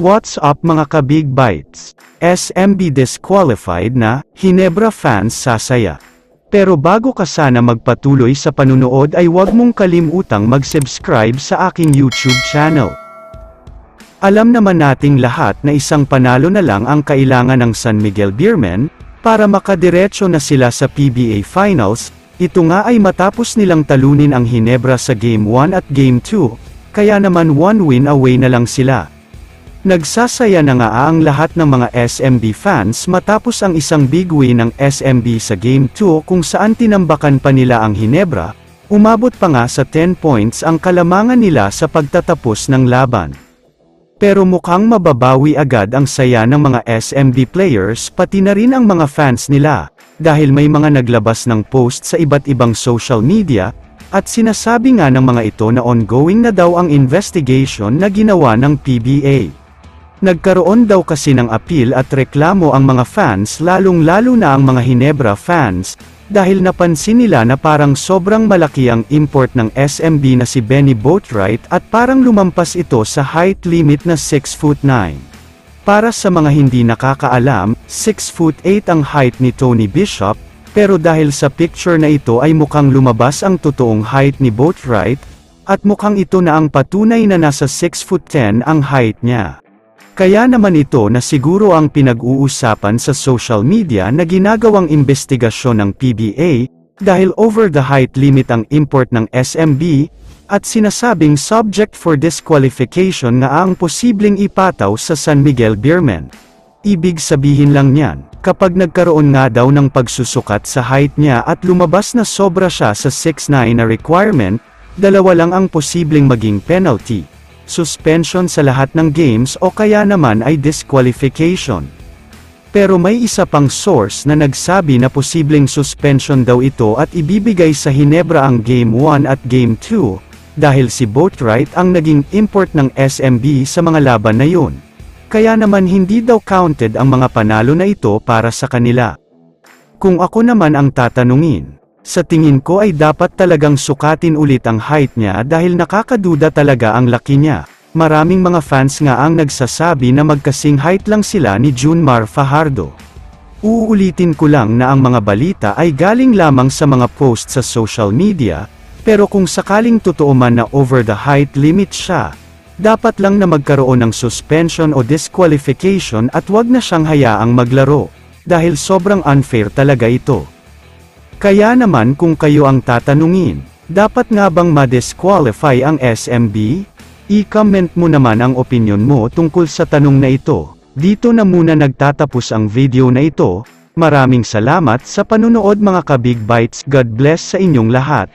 What's up mga ka-Big Bites? SMB disqualified na, Hinebra fans sasaya. Pero bago ka sana magpatuloy sa panunood ay huwag mong kalimutang mag-subscribe sa aking YouTube channel. Alam naman nating lahat na isang panalo na lang ang kailangan ng San Miguel Beermen, para makadiretso na sila sa PBA Finals. Ito nga ay matapos nilang talunin ang Hinebra sa Game 1 at Game 2, kaya naman 1 win away na lang sila. Nagsasaya na nga ang lahat ng mga SMB fans matapos ang isang big win ng SMB sa Game 2 kung saan tinambakan pa nila ang Hinebra, umabot pa nga sa 10 points ang kalamangan nila sa pagtatapos ng laban. Pero mukhang mababawi agad ang saya ng mga SMB players pati na rin ang mga fans nila, dahil may mga naglabas ng post sa iba't ibang social media, at sinasabi nga ng mga ito na ongoing na daw ang investigation na ginawa ng PBA. Nagkaroon daw kasi ng appeal at reklamo ang mga fans lalong-lalo na ang mga Hinebra fans, dahil napansin nila na parang sobrang malaki ang import ng SMB na si Benny Boatwright at parang lumampas ito sa height limit na 6'9". Para sa mga hindi nakakaalam, 6'8" ang height ni Tony Bishop, pero dahil sa picture na ito ay mukhang lumabas ang totoong height ni Boatwright, at mukhang ito na ang patunay na nasa 6'10" ang height niya. Kaya naman ito na siguro ang pinag-uusapan sa social media na ginagawang investigasyon ng PBA, dahil over the height limit ang import ng SMB, at sinasabing subject for disqualification nga ang posibleng ipataw sa San Miguel Beermen. Ibig sabihin lang niyan, kapag nagkaroon nga daw ng pagsusukat sa height niya at lumabas na sobra siya sa 6'9" na requirement, dalawa lang ang posibleng maging penalty: suspension sa lahat ng games o kaya naman ay disqualification. Pero may isa pang source na nagsabi na posibleng suspension daw ito at ibibigay sa Hinebra ang Game 1 at Game 2, dahil si Boatwright ang naging import ng SMB sa mga laban na yun. Kaya naman hindi daw counted ang mga panalo na ito para sa kanila. Kung ako naman ang tatanungin, sa tingin ko ay dapat talagang sukatin ulit ang height niya dahil nakakaduda talaga ang laki niya. Maraming mga fans nga ang nagsasabi na magkasing height lang sila ni Junmar Fajardo. Uulitin ko lang na ang mga balita ay galing lamang sa mga post sa social media, pero kung sakaling totoo man na over the height limit siya, dapat lang na magkaroon ng suspension o disqualification at wag na siyang hayaang maglaro, dahil sobrang unfair talaga ito. Kaya naman kung kayo ang tatanungin, dapat nga bang ma-disqualify ang SMB? I-comment mo naman ang opinion mo tungkol sa tanong na ito. Dito na muna nagtatapos ang video na ito. Maraming salamat sa panunood mga ka-Big Bites. God bless sa inyong lahat.